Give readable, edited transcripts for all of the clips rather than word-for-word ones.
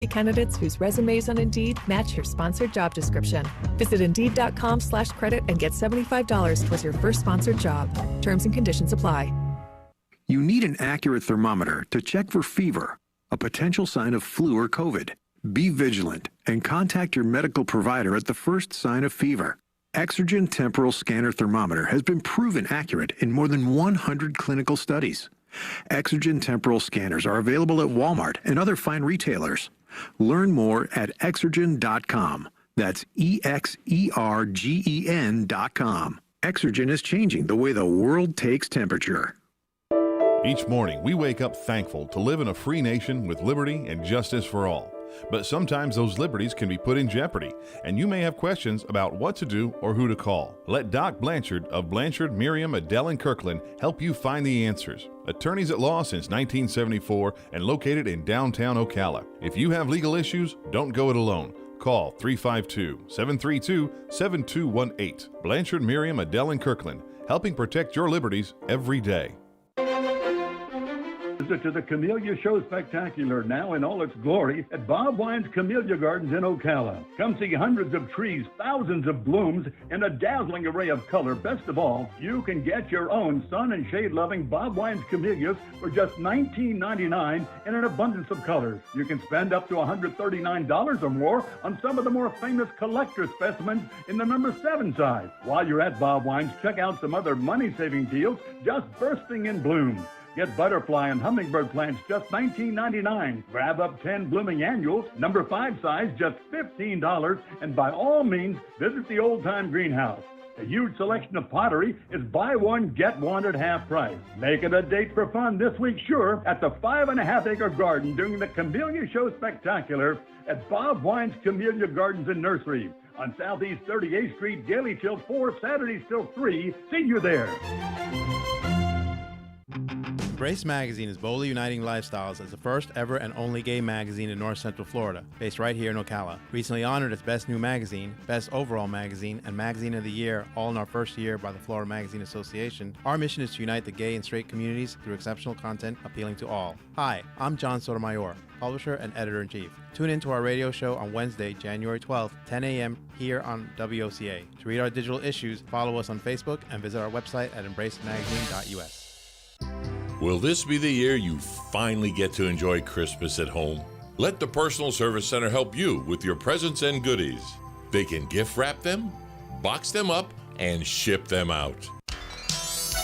Candidates whose resumes on Indeed match your sponsored job description. Visit Indeed.com/credit and get $75 towards your first sponsored job. Terms and conditions apply. You need an accurate thermometer to check for fever, a potential sign of flu or COVID. Be vigilant and contact your medical provider at the first sign of fever. Exergen Temporal Scanner Thermometer has been proven accurate in more than 100 clinical studies. Exergen Temporal Scanners are available at Walmart and other fine retailers. Learn more at Exergen.com. That's EXERGEN.com. Exergen is changing the way the world takes temperature. Each morning, we wake up thankful to live in a free nation with liberty and justice for all. But sometimes those liberties can be put in jeopardy, and you may have questions about what to do or who to call. Let Doc Blanchard of Blanchard, Miriam, Adele, and Kirkland help you find the answers. Attorneys at law since 1974 and located in downtown Ocala. If you have legal issues, don't go it alone. Call 352-732-7218. Blanchard, Miriam, Adele, and Kirkland, helping protect your liberties every day. Visit to the Camellia Show Spectacular, now in all its glory, at Bob Wine's Camellia Gardens in Ocala. Come see hundreds of trees, thousands of blooms, and a dazzling array of color. Best of all, you can get your own sun and shade-loving Bob Wine's Camellias for just $19.99 in an abundance of colors. You can spend up to $139 or more on some of the more famous collector specimens in the number 7 size. While you're at Bob Wine's, check out some other money-saving deals just bursting in bloom. Get butterfly and hummingbird plants just $19.99. Grab up 10 blooming annuals, number 5 size, just $15. And by all means, visit the Old Time Greenhouse. A huge selection of pottery is buy one, get one at half price. Make it a date for fun this week, sure, at the 5.5-acre garden during the Camellia Show Spectacular at Bob Wine's Camellia Gardens and Nursery on Southeast 38th Street, daily till 4, Saturdays till 3. See you there. Embrace Magazine is boldly uniting lifestyles as the first ever and only gay magazine in North Central Florida, based right here in Ocala. Recently honored as Best New Magazine, Best Overall Magazine, and Magazine of the Year, all in our first year by the Florida Magazine Association, our mission is to unite the gay and straight communities through exceptional content appealing to all. Hi, I'm John Sotomayor, publisher and editor-in-chief. Tune in to our radio show on Wednesday, January 12th, 10 a.m. here on WOCA. To read our digital issues, follow us on Facebook and visit our website at embracemagazine.us. Will this be the year you finally get to enjoy Christmas at home? Let the Personal Service Center help you with your presents and goodies. They can gift wrap them, box them up, and ship them out.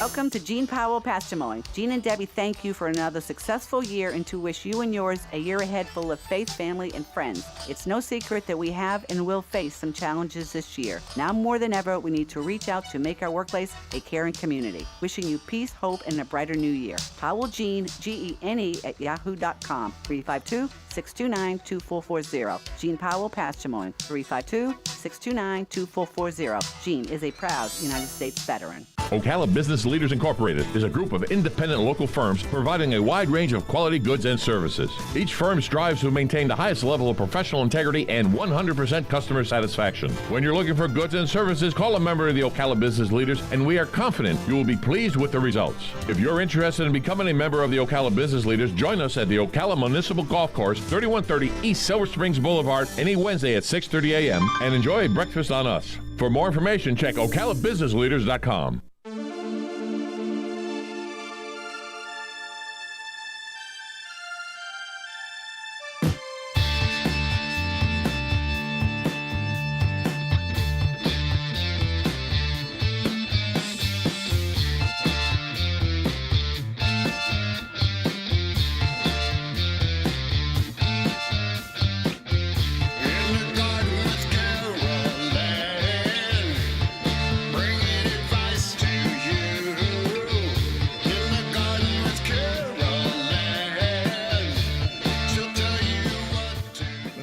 Welcome to Jean Powell Pasture Mowing. Jean and Debbie thank you for another successful year and to wish you and yours a year ahead full of faith, family, and friends. It's no secret that we have and will face some challenges this year. Now more than ever, we need to reach out to make our workplace a caring community. Wishing you peace, hope, and a brighter new year. Powell Jean, Gene, at yahoo.com. 352-629-2440. Jean Powell Pasture Mowing. 352-629-2440. Jean is a proud United States veteran. Ocala Business Leaders Incorporated is a group of independent local firms providing a wide range of quality goods and services. Each firm strives to maintain the highest level of professional integrity and 100% customer satisfaction. When you're looking for goods and services, call a member of the Ocala Business Leaders, and we are confident you will be pleased with the results. If you're interested in becoming a member of the Ocala Business Leaders, join us at the Ocala Municipal Golf Course, 3130 East Silver Springs Boulevard, any Wednesday at 6:30 a.m. and enjoy a breakfast on us. For more information, check ocalabusinessleaders.com.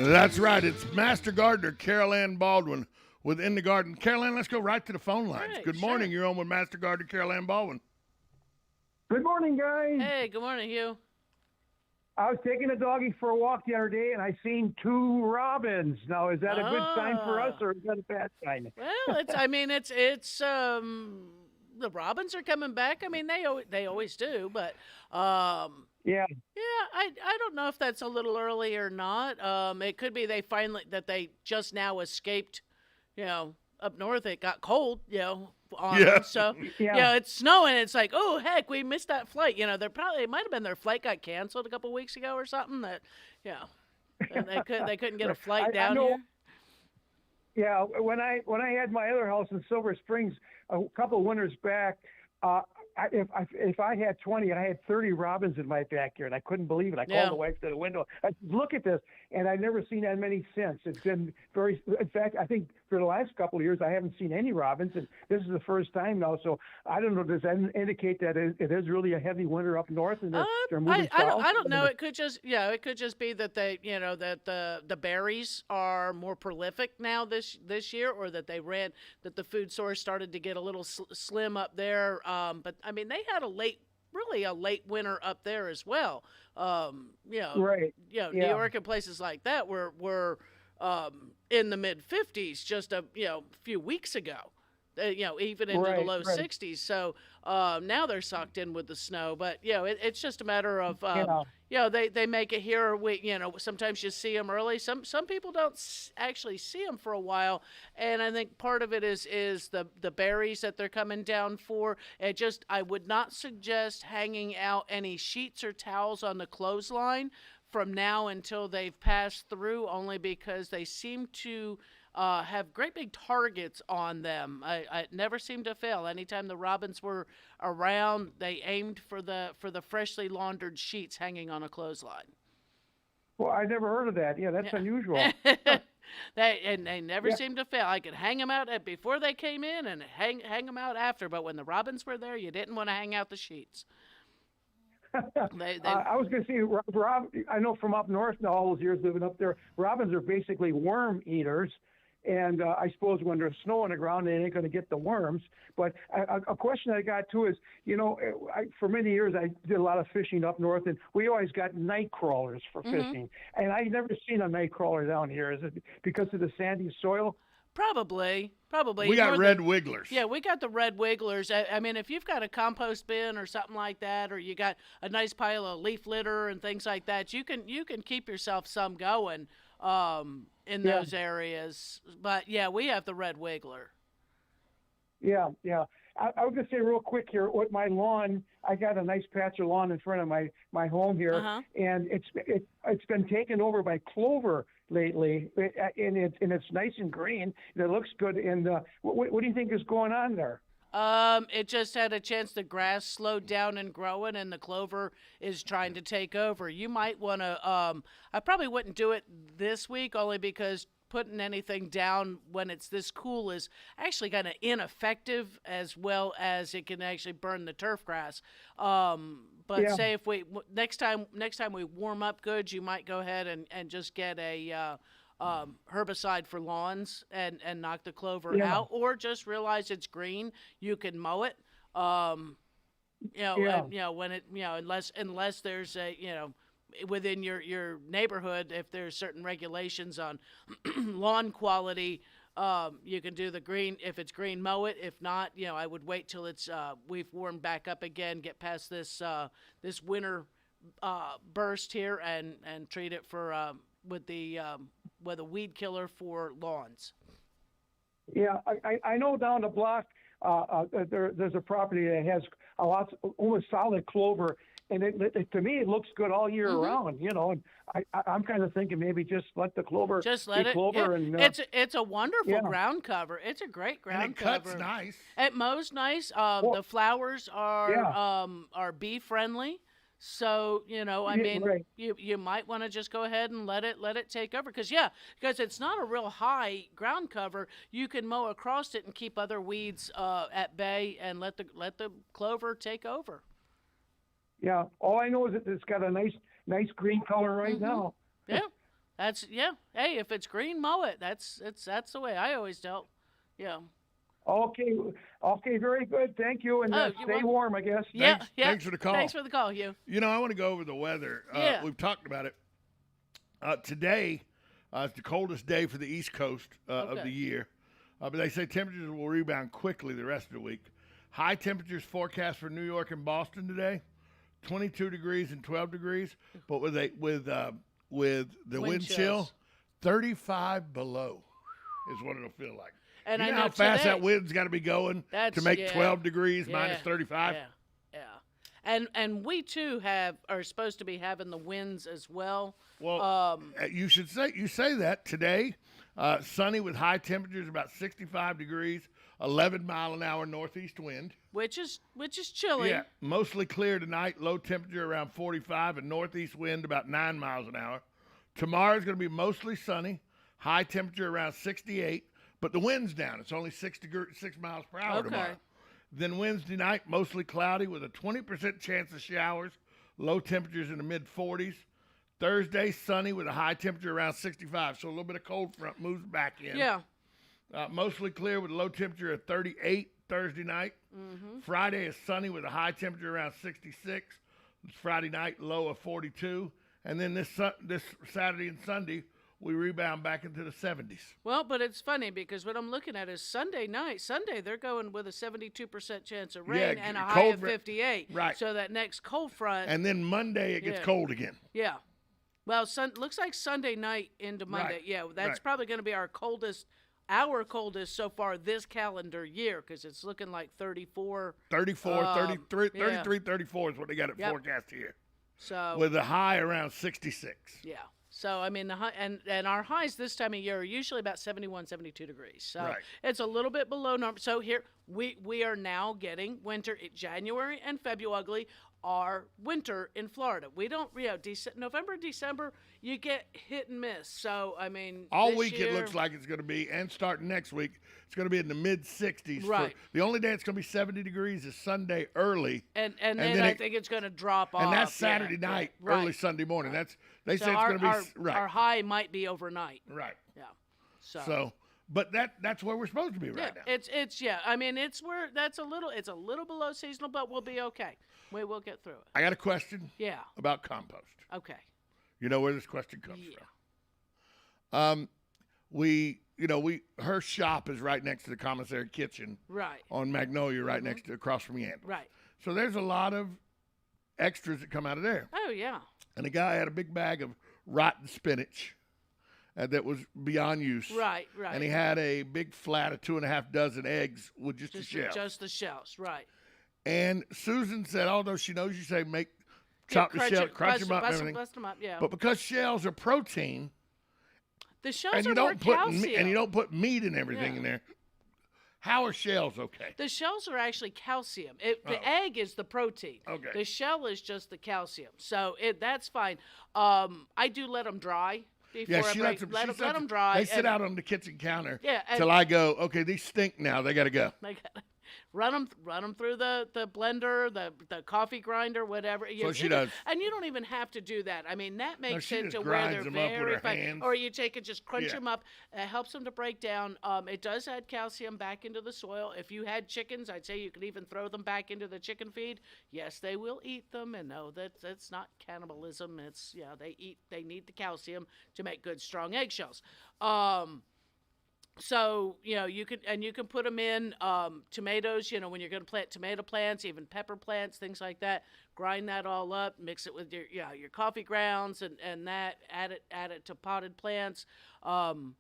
That's right. It's Master Gardener Carol Ann Baldwin with In the Garden. Carol Ann, let's go right to the phone lines. Right, good morning. You're on with Master Gardener Carol Ann Baldwin. Good morning, guys. Hey, good morning, Hugh. I was taking the doggy for a walk the other day, and I seen 2 robins. Now, is that a good sign for us, or is that a bad sign? Well, the robins are coming back. I mean, they always do, but Yeah. Yeah, I don't know if that's a little early or not. It could be they just now escaped, up north. It got cold, on Yeah. them. So, Yeah. it's snowing. It's like, oh heck, we missed that flight. It might have been their flight got canceled a couple weeks ago or something. They couldn't get a flight down I know, here. Yeah, when I had my other house in Silver Springs a couple winters back, if I had 20, I had 30 robins in my backyard. I couldn't believe it. I called the wife to the window. I said, "Look at this," and I've never seen that many since. It's been very. In fact, I think for the last couple of years, I haven't seen any robins, and this is the first time now. So I don't know. Does that indicate that it is really a heavy winter up north, and they're moving south? I don't know. It could just be that that the berries are more prolific now this year, or that that the food source started to get a little slim up there. But I mean, they had a late winter up there as well. Right. New York and places like that were in the mid 50s just a few weeks ago. Even into the low 60s. So now they're sucked in with the snow. But it's just a matter of they make it here. Sometimes you see them early. Some people don't actually see them for a while, and I think part of it is the berries that they're coming down for. I would not suggest hanging out any sheets or towels on the clothesline from now until they've passed through, only because they seem to have great big targets on them. I never seem to fail. Anytime the robins were around, they aimed for the freshly laundered sheets hanging on a clothesline. Well, I never heard of that. Yeah, that's unusual. They never seem to fail. I could hang them out before they came in and hang them out after, but when the robins were there, you didn't want to hang out the sheets. I was going to say, Rob, I know from up north now, all those years living up there, robins are basically worm eaters. And I suppose when there's snow on the ground, they ain't going to get the worms. But a question I got too is, for many years I did a lot of fishing up north, and we always got night crawlers for fishing. And I've never seen a night crawler down here. Is it because of the sandy soil? Probably. We got red wigglers. Yeah, we got the red wigglers. I mean, if you've got a compost bin or something like that, or you got a nice pile of leaf litter and things like that, you can keep yourself some going in those areas. But yeah, we have the red wiggler. Yeah. I was going to say real quick here, with my lawn, I got a nice patch of lawn in front of my home here, and it's been taken over by clover lately, and it's nice and green, and it looks good. And what do you think is going on there? It just had a chance. The grass slowed down and growing, and the clover is trying to take over. You might want to. I probably wouldn't do it this week, only because putting anything down when it's this cool is actually kind of ineffective, as well as it can actually burn the turf grass. But say if we next time we warm up good, you might go ahead and just get a herbicide for lawns and knock the clover out, or just realize it's green. You can mow it. When it unless there's a within your neighborhood, if there's certain regulations on lawn quality, you can do the green. If it's green, mow it. If not, I would wait till it's we've warmed back up again, get past this winter burst here, and treat it for with a weed killer for lawns. Yeah, I know down the block there's a property that has almost solid clover, and to me it looks good all year round. And I'm kind of thinking maybe just let the clover clover. And it's a wonderful ground cover. It's a great ground cover. It cuts nice. It mows nice. The flowers are bee friendly. So, you might want to just go ahead and let it take over. Because it's not a real high ground cover. You can mow across it and keep other weeds at bay, and let the clover take over. Yeah. All I know is that it's got a nice green color right now. Yeah. Hey, if it's green, mow it. That's the way I always dealt. Yeah. Okay, very good. Thank you, and stay warm, I guess. Thanks for the call. Thanks for the call, Hugh. I want to go over the weather. We've talked about it. Today is the coldest day for the East Coast of the year, but they say temperatures will rebound quickly the rest of the week. High temperatures forecast for New York and Boston today, 22 degrees and 12 degrees, but with the wind chill, 35 below is what it'll feel like. And you I know know how fast today, that wind's got to be going to make 12 degrees minus 35? Yeah. And we too are supposed to be having the winds as well. Well, you say that today, sunny with high temperatures about 65 degrees, 11 mile an hour northeast wind. Which is chilly. Yeah, mostly clear tonight, low temperature around 45 and northeast wind about 9 miles an hour. Tomorrow's going to be mostly sunny, high temperature around 68, but the wind's down. It's only 6 miles per hour tomorrow. Then Wednesday night, mostly cloudy with a 20% chance of showers, low temperatures in the mid-40s. Thursday, sunny with a high temperature around 65, so a little bit of cold front moves back in. Yeah. Mostly clear with a low temperature of 38 Thursday night. Mm-hmm. Friday is sunny with a high temperature around 66. Friday night, low of 42. And then this Saturday and Sunday, we rebound back into the 70s. Well, but it's funny because what I'm looking at is Sunday night. Sunday, they're going with a 72% chance of rain and a high of 58. Right. So that next cold front. And then Monday, it gets cold again. Yeah. Well, looks like Sunday night into Monday. Right. Yeah, that's probably going to be our coldest so far this calendar year because it's looking like 34. 33, 34 is what they got it forecast here. So with a high around 66. Yeah. So, I mean, the high, and our highs this time of year are usually about 71, 72 degrees. So it's a little bit below normal. So here we are now getting winter. January and February are winter in Florida. We don't, November, December, you get hit and miss. So, I mean, all week it looks like it's going to be, and starting next week, it's going to be in the mid-60s. Right. The only day it's going to be 70 degrees is Sunday early. And then I think it's going to drop off. And that's Saturday night, early Sunday morning. They say it's going to be our high might be overnight. Right. Yeah. So, but that's where we're supposed to be right now. It's I mean, it's a little below seasonal, but we'll be okay. We will get through it. I got a question. Yeah. About compost. Okay. You know where this question comes from? Her shop is right next to the commissary kitchen. Right. On Magnolia, right next to across from Yandel. Right. So there's a lot of extras that come out of there. Oh yeah. And the guy had a big bag of rotten spinach that was beyond use. Right. And he had a big flat of 2.5 dozen eggs with just the shells. Just the shells, right. And Susan said, although she knows you say chop the shell, crunch them up, and everything. Bust them up, yeah. But because shells are protein, the shells and you are don't more put calcium. and you don't put meat and everything in there. How are shells okay? The shells are actually calcium. The egg is the protein. Okay. The shell is just the calcium. So that's fine. I do let them dry. Yeah, she lets them dry. They sit out on the kitchen counter and till I go, okay, these stink now. They got to go. They got to run them through the blender, the coffee grinder, whatever. She does. And you don't even have to do that. I mean, that makes it to where grinds they're them up with very her fine. hands. Or you take it, just crunch them up. It helps them to break down. It does add calcium back into the soil. If you had chickens, I'd say you could even throw them back into the chicken feed. Yes, they will eat them, and no, that's not cannibalism. It's they need the calcium to make good strong eggshells. So, you can put them in tomatoes, when you're going to plant tomato plants, even pepper plants, things like that. Grind that all up, mix it with your coffee grounds and that, add it to potted plants. In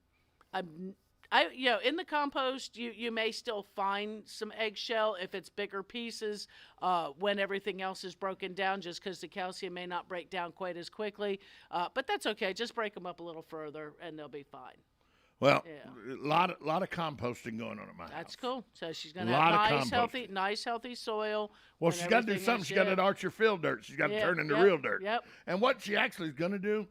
the compost, you may still find some eggshell if it's bigger pieces when everything else is broken down, just because the calcium may not break down quite as quickly. But that's okay. Just break them up a little further, and they'll be fine. Well, a lot of composting going on at my house. That's cool. So she's going to have nice, healthy soil. Well, she's got to do something. She's got that Archer fill dirt. She's got to turn into real dirt. Yep. And what she actually is going to do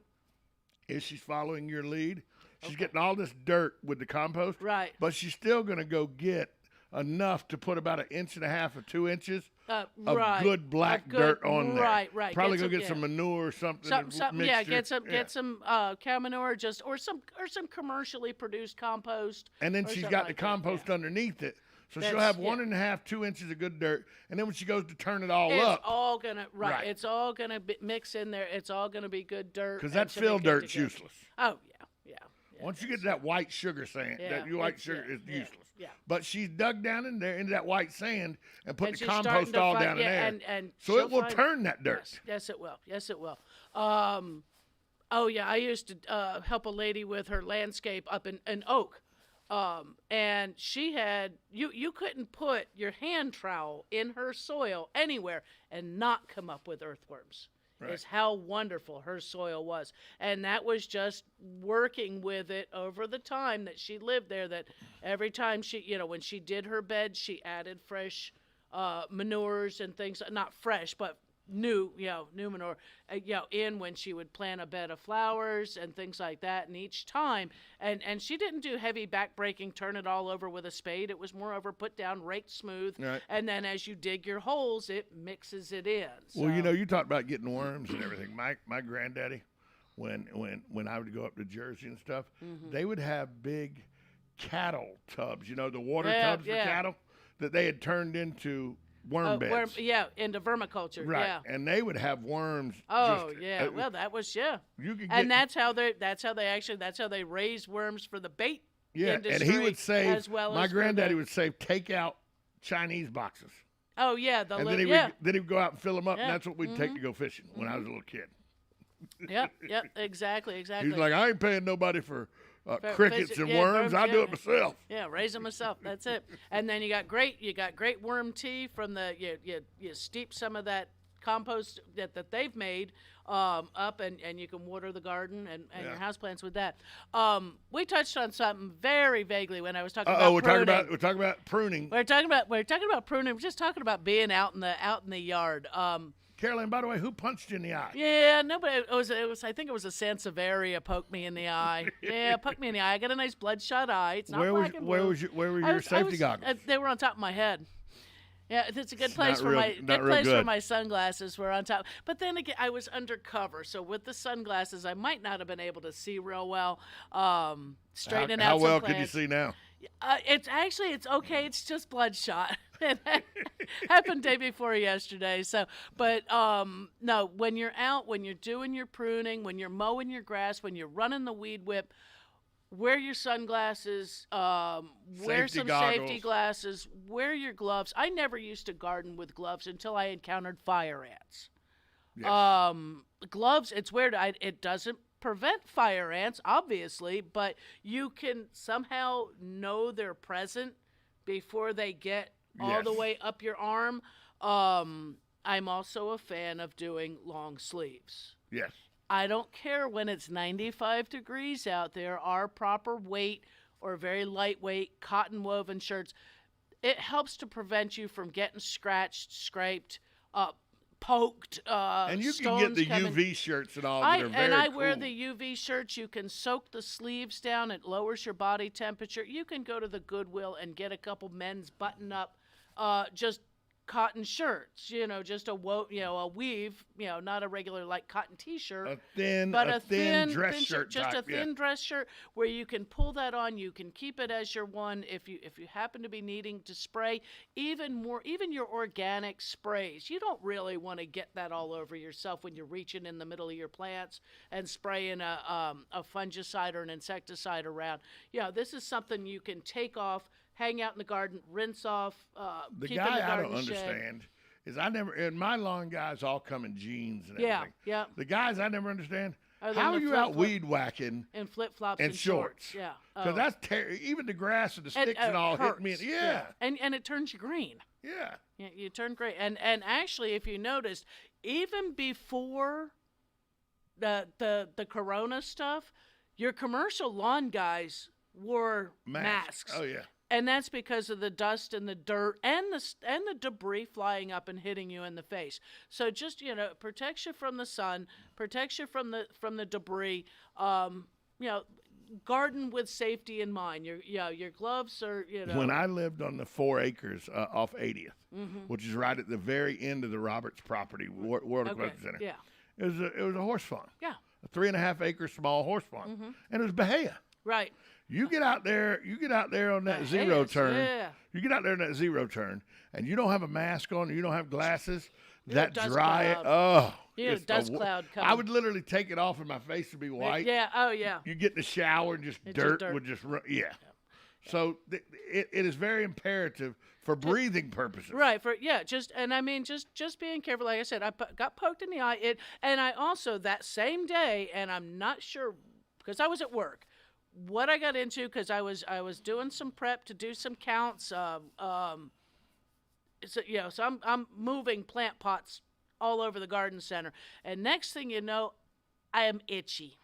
is she's following your lead. She's getting all this dirt with the compost. Right. But she's still going to go get enough to put about 1.5 inches or 2 inches of good black dirt on there. Right. Probably go get some manure or something. Get some cow manure, or some commercially produced compost. And then she's got the compost underneath it. So she'll have 1.5, 2 inches of good dirt, and then when she goes to turn it all up, it's all gonna mix in there. It's all gonna be good dirt. Because that fill dirt's useless. Oh yeah. Once you get to that white sugar sand, that white sugar is useless. Yeah. But she's dug down in there into that white sand and put And the she's compost starting to all find- down in yeah, there. and so she'll it will find- turn that dirt. Yes, it will. Yes, it will. Oh yeah, I used to help a lady with her landscape up in Oak, and she had you couldn't put your hand trowel in her soil anywhere and not come up with earthworms. Right. Is how wonderful her soil was, and that was just working with it over the time that she lived there. That every time she, when she did her bed, she added fresh manures and things, not fresh, but new manure, in when she would plant a bed of flowers and things like that. And each time, and she didn't do heavy back-breaking, turn it all over with a spade. It was more over put down, raked smooth. Right. And then as you dig your holes, it mixes it in. So. Well, you talked about getting worms and everything. My granddaddy, when I would go up to Jersey and stuff, they would have big cattle tubs, the water tubs for cattle that they had turned into worm beds. Into vermiculture. Right. Yeah. And they would have worms. Oh, yeah. Well, that was You could and that's how they raise worms for the bait industry. And he would save, as well my as granddaddy would save takeout Chinese boxes. Oh, yeah. And then he would go out and fill them up, and that's what we'd take to go fishing when I was a little kid. Yep, exactly. He's like, I ain't paying nobody for crickets and worms. I do it myself. Yeah, raise them myself. That's it. And then you got great worm tea from the you steep some of that compost that they've made up, and you can water the garden and your houseplants with that. We touched on something very vaguely when I was talking about pruning. We're talking about pruning. We're talking about pruning. We're just talking about being out in the yard. Caroline, by the way, who punched you in the eye? Yeah, nobody. It was. I think it was a Sansevieria poked me in the eye. Yeah, poked me in the eye. I got a nice bloodshot eye. It's not black and blue. Where were your safety goggles? They were on top of my head. Yeah, it's a good place for my sunglasses. Were on top. But then again, I was undercover, so with the sunglasses, I might not have been able to see real well. Straightening out how some well plants. can you see now? It's okay. It's just bloodshot. It happened day before yesterday. So, but no, when you're out, when you're doing your pruning, when you're mowing your grass, when you're running the weed whip, wear your sunglasses, wear some safety glasses, wear your gloves. I never used to garden with gloves until I encountered fire ants. Yes. Gloves, it's weird. It doesn't prevent fire ants, obviously, but you can somehow know they're present before they get all the way up your arm. I'm also a fan of doing long sleeves. Yes. I don't care when it's 95 degrees out there. Our proper weight or very lightweight cotton woven shirts, it helps to prevent you from getting scratched, scraped, poked. And you can get the UV shirts and all that are very And I cool. wear the UV shirts. You can soak the sleeves down. It lowers your body temperature. You can go to the Goodwill and get a couple men's button-up, just cotton shirts, just a weave, not a regular like cotton t-shirt, a thin dress shirt, just a thin dress shirt where you can pull that on. You can keep it as your one if you happen to be needing to spray even your organic sprays. You don't really want to get that all over yourself when you're reaching in the middle of your plants and spraying a fungicide or an insecticide around. This is something you can take off, hang out in the garden, rinse off. The keep guy in the garden I don't understand is and my lawn guys all come in jeans and everything. Yeah. The guys I never understand, Are how they are in the you out flip-flop? weed whacking And flip-flops and shorts? Yeah. Because that's even the grass and the sticks and all hit me. Yeah. And it turns you green. Yeah. You turn gray. And actually, if you noticed, even before the corona stuff, your commercial lawn guys wore masks. Oh yeah. And that's because of the dust and the dirt and the debris flying up and hitting you in the face. So just protects you from the sun, protects you from the debris. Garden with safety in mind. Your gloves are When I lived on the 4 acres off 80th, which is right at the very end of the Roberts property, World Aquatic Center. Yeah. It was a horse farm. Yeah. A 3.5 acre small horse farm, and it was Bahia. Right. You get out there on that zero turn. Yeah. You get out there on that zero turn, and you don't have a mask on, you don't have glasses. that dust dry. cloud. Oh, You get a it's dust cloud coming. I would literally take it off and my face would be white. Yeah. Oh, yeah. You get in the shower and just dirt would just run. Yeah. So it is very imperative for breathing purposes. Right. Just being careful. Like I said, I got poked in the eye. And I also that same day, and I'm not sure because I was at work, what I got into because I was doing some prep to do some counts. So I'm moving plant pots all over the garden center, and next thing you know, I am itchy.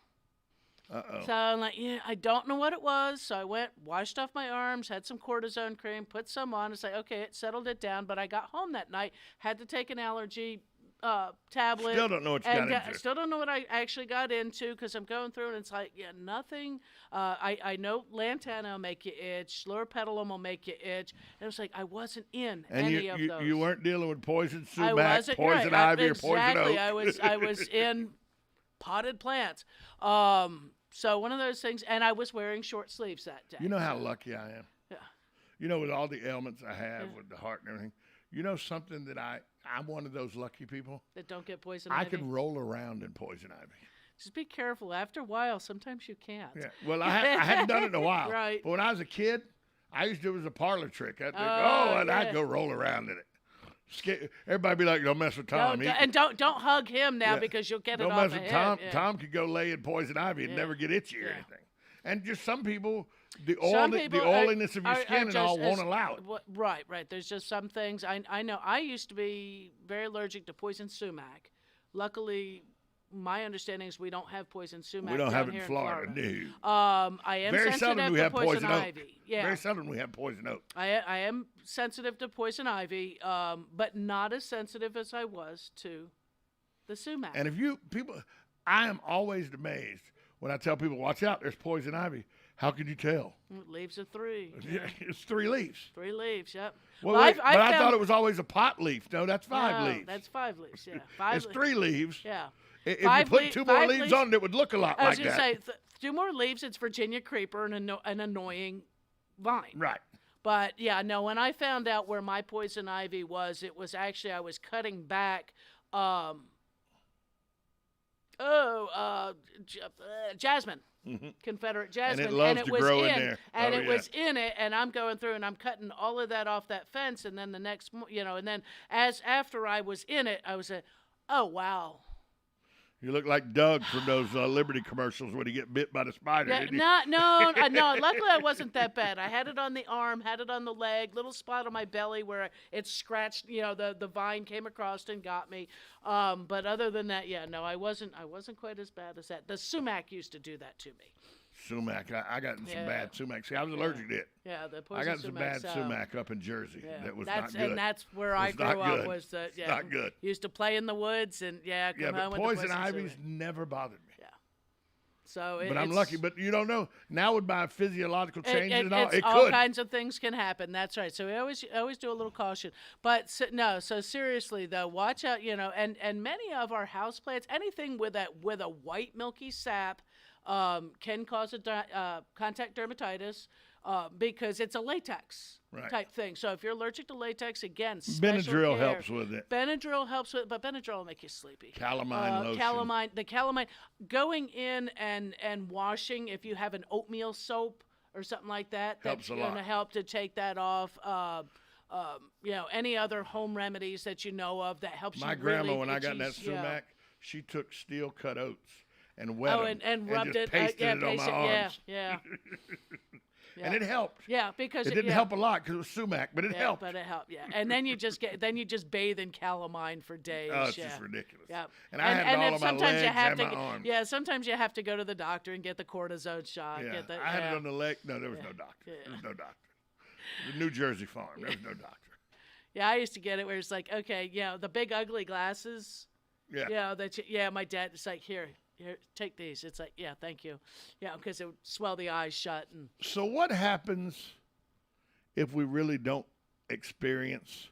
Uh-oh. So I'm like, I don't know what it was. So I went, washed off my arms, had some cortisone cream, put some on. It's like, okay, it settled it down. But I got home that night, had to take an allergy tablet. Still don't know what you got into. Still don't know what I actually got into because I'm going through and it's like, nothing. I know lantana will make you itch. Scleropetalum will make you itch. And it was like, I wasn't in any of those. You weren't dealing with poison I sumac, wasn't, poison right. ivy, or poison oak. Exactly. I was in potted plants. So one of those things, and I was wearing short sleeves that day. You know how lucky I am? Yeah. You know, with all the ailments I have with the heart and everything, you know something that I'm one of those lucky people? That don't get poison I ivy? can roll around in poison ivy. Just be careful. After a while, sometimes you can't. Yeah. Well, I hadn't done it in a while. Right. But when I was a kid, I used to do it as a parlor trick. I'd think, yeah. I'd go roll around in it. Everybody be like, don't mess with Tom. Don't hug him now because you'll get it off Don't mess with him. Tom. Yeah. Tom could go lay in poison ivy and never get itchy or anything. And just some people, the people oiliness of your skin and all won't allow it. Right. There's just some things. I know. I used to be very allergic to poison sumac. Luckily, my understanding is we don't have poison sumac. We don't down have it here in Florida. No. I am Very sensitive seldom we to have poison oak. ivy. Yeah. Very seldom we have poison oak. I am sensitive to poison ivy, but not as sensitive as I was to the sumac. And I am always amazed when I tell people, watch out, there's poison ivy. How could you tell? Leaves of 3. Yeah. It's 3 leaves. 3 leaves, yep. Well, I thought it was always a pot leaf. No, that's 5 leaves. That's 5 leaves, yeah. It's 3 leaves. Yeah. If you put 2 more leaves on it, it would look a lot like that. I was going to say, 2 more leaves, it's Virginia creeper and an annoying vine. Right. But, when I found out where my poison ivy was, it was actually, I was cutting back, jasmine. Mm-hmm. Confederate jasmine, and it loves to grow in there. And it was in it, and I'm going through and I'm cutting all of that off that fence, and then the next, and then after I was in it, I was oh wow. You look like Doug from those Liberty commercials when he get bit by the spider. No. Luckily, I wasn't that bad. I had it on the arm, had it on the leg, little spot on my belly where it scratched. The vine came across and got me. But other than that, I wasn't quite as bad as that. The sumac used to do that to me. Sumac, I got some bad sumac. See, I was allergic to it. Yeah, the poison I got some sumac, bad sumac up in Jersey. That was not good. And that's where I grew up. Was that? Yeah, not good. Used to play in the woods and come home with poison ivy's never bothered me. Yeah. So, but I'm lucky. But you don't know now with my physiological changes and all, it all could. Kinds of things can happen. That's right. So we always do a little caution. But So seriously though, watch out. And many of our houseplants, anything with a white milky sap. Can cause a contact dermatitis because it's a latex type thing. So if you're allergic to latex, again, Benadryl helps with it. But Benadryl will make you sleepy. Calamine lotion. The calamine. Going in and washing, if you have an oatmeal soap or something like that, helps that's going to help to take that off. Any other home remedies that you know of that helps My you grandma, really when I got in that sumac, she took steel cut oats. And wet them, and rubbed just pasted it on my arms. Yeah. And it helped. Yeah, because it didn't help a lot because it was sumac, but it helped. But it helped, yeah. And then you just bathe in calamine for days. Oh, it's just ridiculous. Yeah. And I had it all on my legs and my arms. Yeah, sometimes you have to go to the doctor and get the cortisone shot. Yeah, I had it on the leg. No, there was no doctor. Yeah. There was no doctor. The New Jersey farm. There was no doctor. Yeah, I used to get it where it's like, okay, the big ugly glasses. Yeah. My dad is like, here, take these. It's like, yeah, thank you. Yeah, because it would swell the eyes shut. So what happens if we really don't experience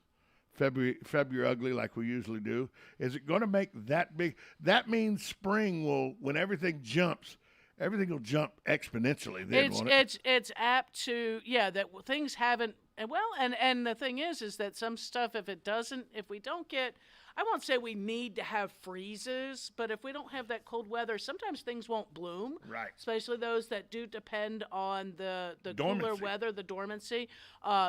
February ugly like we usually do? Is it going to make that big? That means spring will, when everything jumps, everything will jump exponentially then, won't it? It's apt to, that things haven't, and the thing is that some stuff, if we don't get, I won't say we need to have freezes, but if we don't have that cold weather, sometimes things won't bloom. Right. Especially those that do depend on the cooler Dormancy. weather, the dormancy.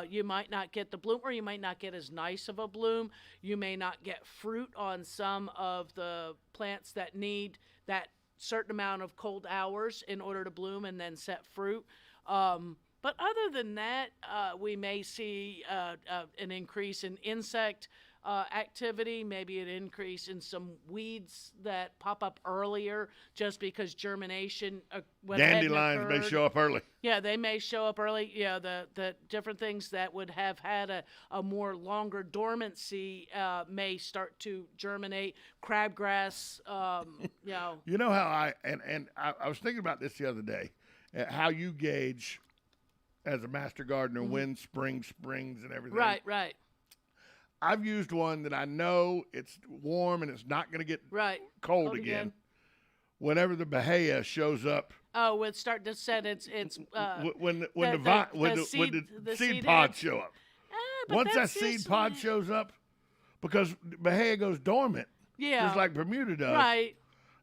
You might not get the bloom, or you might not get as nice of a bloom. You may not get fruit on some of the plants that need that certain amount of cold hours in order to bloom and then set fruit. But other than that, we may see an increase in insect activity, maybe an increase in some weeds that pop up earlier just because germination went ahead and Dandelions may occurred. show up early. Yeah, they may show up early. Yeah, the different things that would have had a more longer dormancy may start to germinate. Crabgrass, you know. You know how I was thinking about this the other day, how you gauge as a master gardener when spring springs and everything. Right. I've used one that I know it's warm and it's not going to get cold again. Whenever the bahia shows up. Oh, it's starting to set its when the seed pods show up. Once that seed pod shows up, because bahia goes dormant. Yeah. Just like Bermuda does. Right.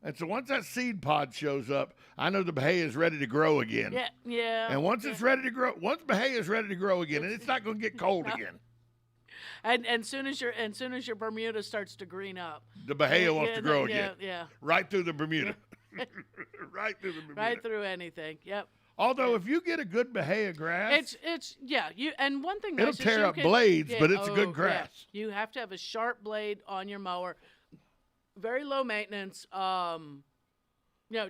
And so once that seed pod shows up, I know the bahia is ready to grow again. Yeah. And once it's ready to grow, once bahia is ready to grow again, and it's not going to get cold again. And soon as your Bermuda starts to green up, the bahia wants to grow again. Yeah. Right through the Bermuda. Right through the Bermuda. Right through anything. Yep. Although if you get a good bahia grass, it's you. And one thing it'll nice is tear you up can, blades, but it's a good grass. Yeah. You have to have a sharp blade on your mower. Very low maintenance.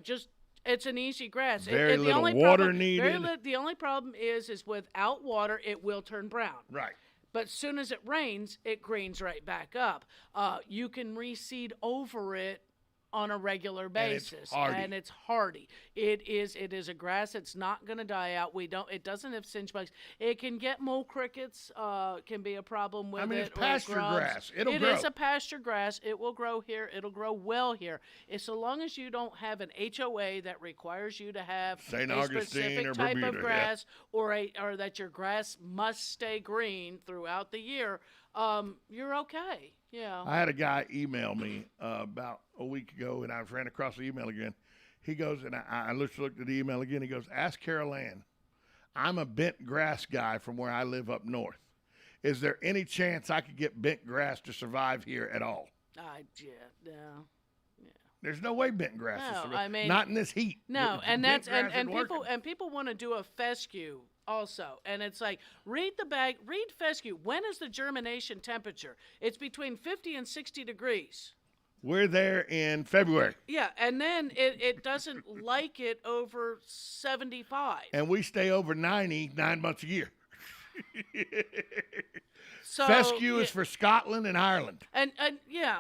Just it's an easy grass. Very the little only water problem, needed. The only problem is without water, it will turn brown. Right. But as soon as it rains, it greens right back up. You can reseed over it on a regular basis, and it's hardy. It is a grass. It's not going to die out. It doesn't have singe bugs. It can get mole crickets. Can be a problem with it. I mean, it's or pasture grubs. grass. It'll It grow. is a pasture grass. It will grow here. It'll grow well here. It's so long as you don't have an HOA that requires you to have St. a Augustine specific or type Bermuda, of grass, or that your grass must stay green throughout the year. You're okay. Yeah. I had a guy email me about a week ago, and I ran across the email again. He goes, and I looked at the email again. He goes, "Ask Carol Ann. I'm a bent grass guy from where I live up north. Is there any chance I could get bent grass to survive here at all?" No. There's no way bent grass No, will survive. I mean, not in this heat. No, and Bent that's grass and isn't people working. and people want to do a fescue also, and it's like read fescue. When is the germination temperature? It's between 50 and 60 degrees. We're there in February. Yeah, and then it doesn't like it over 75. And we stay over 90 9 months a year. So Fescue is for Scotland and Ireland. And yeah.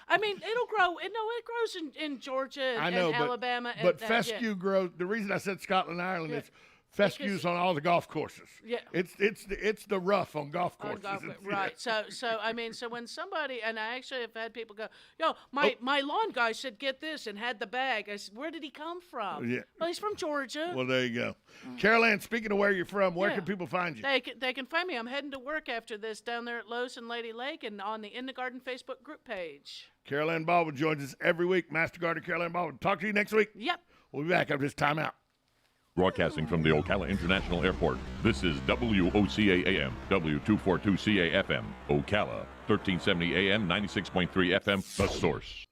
I mean, it'll grow. It grows in Georgia and Alabama. But fescue grows. The reason I said Scotland and Ireland is fescue's on all the golf courses. Yeah. It's the rough on golf courses. Right. So I mean, so when somebody, and I actually have had people go, my lawn guy said get this and had the bag. I said, where did he come from? Yeah. Well, he's from Georgia. Well, there you go. Carol Ann, speaking of where you're from, where can people find you? They can find me. I'm heading to work after this down there at Lowe's and Lady Lake and on the In the Garden Facebook group page. Carol Ann Baldwin joins us every week. Master Gardener Carol Ann Baldwin. Talk to you next week. Yep. We'll be back after this timeout. Broadcasting from the Ocala International Airport, this is WOCA AM, W242CA FM, Ocala, 1370 AM, 96.3 FM, The Source.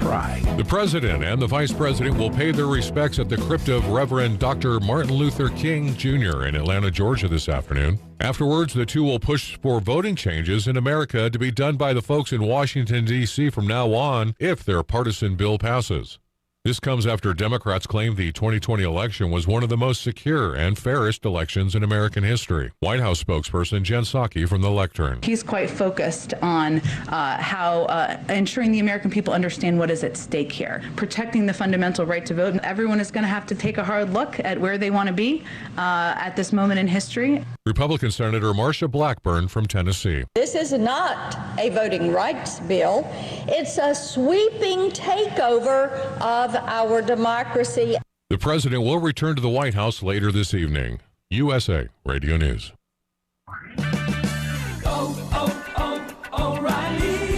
Pride. The President and the Vice President will pay their respects at the crypt of Reverend Dr. Martin Luther King Jr. in Atlanta, Georgia this afternoon. Afterwards, the two will push for voting changes in America to be done by the folks in Washington, D.C. from now on if their partisan bill passes. This comes after Democrats claim the 2020 election was one of the most secure and fairest elections in American history. White House spokesperson Jen Psaki from the lectern. He's quite focused on how ensuring the American people understand what is at stake here, protecting the fundamental right to vote. Everyone is going to have to take a hard look at where they want to be at this moment in history. Republican Senator Marsha Blackburn from Tennessee. This is not a voting rights bill. It's a sweeping takeover of our democracy. The president will return to the White House later this evening. USA Radio News.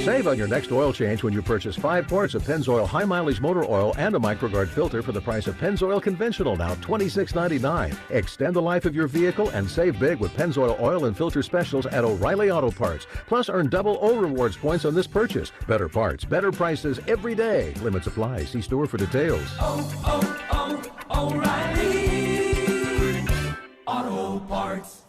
Save on your next oil change when you purchase 5 quarts of Pennzoil High Mileage Motor Oil and a MicroGuard filter for the price of Pennzoil Conventional, now $26.99. Extend the life of your vehicle and save big with Pennzoil Oil and Filter Specials at O'Reilly Auto Parts. Plus, earn double O Rewards points on this purchase. Better parts, better prices every day. Limits apply. See store for details. O'Reilly Auto Parts.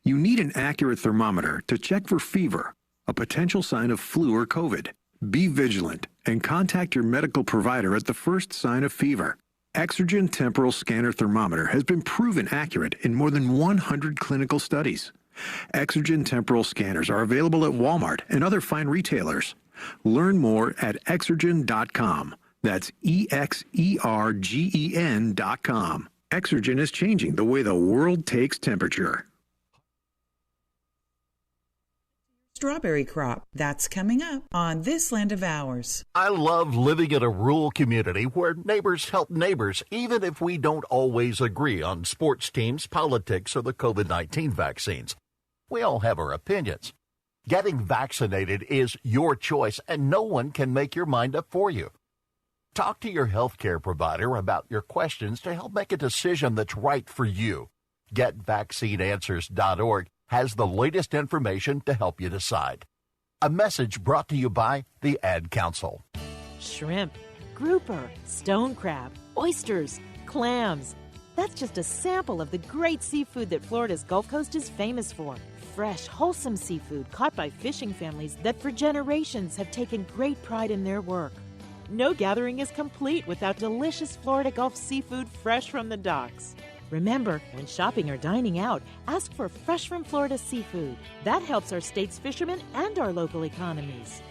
You need an accurate thermometer to check for fever, a potential sign of flu or COVID. Be vigilant and contact your medical provider at the first sign of fever. Exergen Temporal Scanner Thermometer has been proven accurate in more than 100 clinical studies. Exergen Temporal Scanners are available at Walmart and other fine retailers. Learn more at Exergen.com. That's EXERGEN.com. Exergen is changing the way the world takes temperature. Strawberry crop. That's coming up on This Land of Ours. I love living in a rural community where neighbors help neighbors, even if we don't always agree on sports teams, politics, or the COVID-19 vaccines. We all have our opinions. Getting vaccinated is your choice, and no one can make your mind up for you. Talk to your healthcare provider about your questions to help make a decision that's right for you. GetVaccineAnswers.org has the latest information to help you decide. A message brought to you by the Ad Council. Shrimp, grouper, stone crab, oysters, clams. That's just a sample of the great seafood that Florida's Gulf Coast is famous for. Fresh, wholesome seafood caught by fishing families that for generations have taken great pride in their work. No gathering is complete without delicious Florida Gulf seafood fresh from the docks. Remember, when shopping or dining out, ask for fresh from Florida seafood. That helps our state's fishermen and our local economies.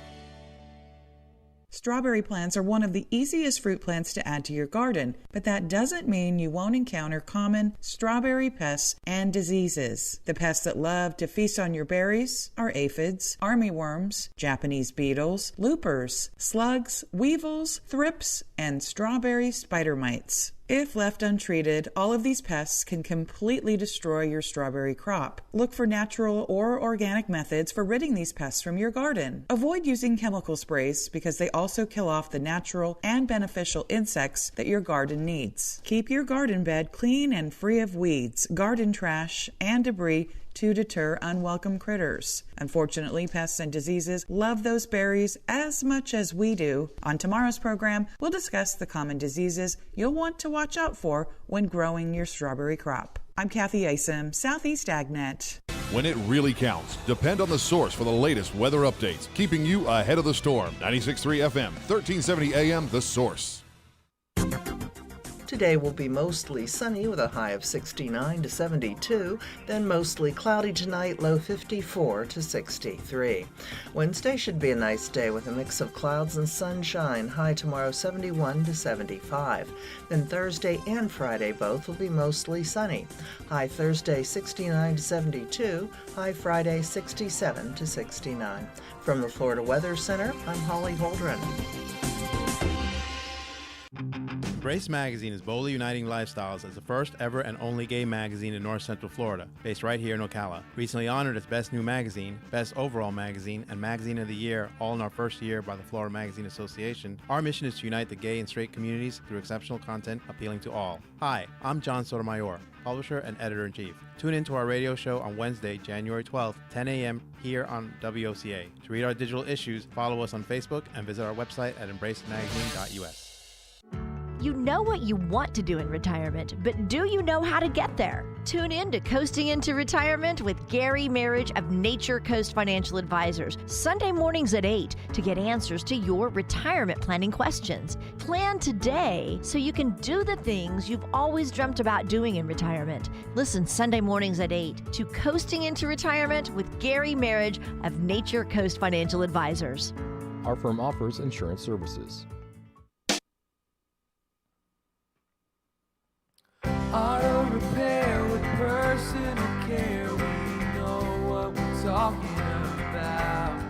Strawberry plants are one of the easiest fruit plants to add to your garden, but that doesn't mean you won't encounter common strawberry pests and diseases. The pests that love to feast on your berries are aphids, armyworms, Japanese beetles, loopers, slugs, weevils, thrips, and strawberry spider mites. If left untreated, all of these pests can completely destroy your strawberry crop. Look for natural or organic methods for ridding these pests from your garden. Avoid using chemical sprays because they also kill off the natural and beneficial insects that your garden needs. Keep your garden bed clean and free of weeds, garden trash, and debris to deter unwelcome critters. Unfortunately, pests and diseases love those berries as much as we do. On tomorrow's program, we'll discuss the common diseases you'll want to watch out for when growing your strawberry crop. I'm Kathy Asim, Southeast AgNet. When it really counts, depend on the source for the latest weather updates, keeping you ahead of the storm. 96.3 FM, 1370 AM, The Source. Today will be mostly sunny with a high of 69 to 72, then mostly cloudy tonight, low 54 to 63. Wednesday should be a nice day with a mix of clouds and sunshine, high tomorrow 71 to 75. Then Thursday and Friday both will be mostly sunny, high Thursday 69 to 72, high Friday 67 to 69. From the Florida Weather Center, I'm Holly Holdren. Embrace Magazine is boldly uniting lifestyles as the first ever and only gay magazine in North Central Florida, based right here in Ocala. Recently honored as Best New Magazine, Best Overall Magazine, and Magazine of the Year, all in our first year by the Florida Magazine Association, our mission is to unite the gay and straight communities through exceptional content appealing to all. Hi, I'm John Sotomayor, publisher and editor-in-chief. Tune in to our radio show on Wednesday, January 12th, 10 a.m. here on WOCA. To read our digital issues, follow us on Facebook and visit our website at embracemagazine.us. You know what you want to do in retirement, but do you know how to get there? Tune in to Coasting into Retirement with Gary Marriage of Nature Coast Financial Advisors, Sunday mornings at 8 to get answers to your retirement planning questions. Plan today so you can do the things you've always dreamt about doing in retirement. Listen Sunday mornings at 8 to Coasting into Retirement with Gary Marriage of Nature Coast Financial Advisors. Our firm offers insurance services.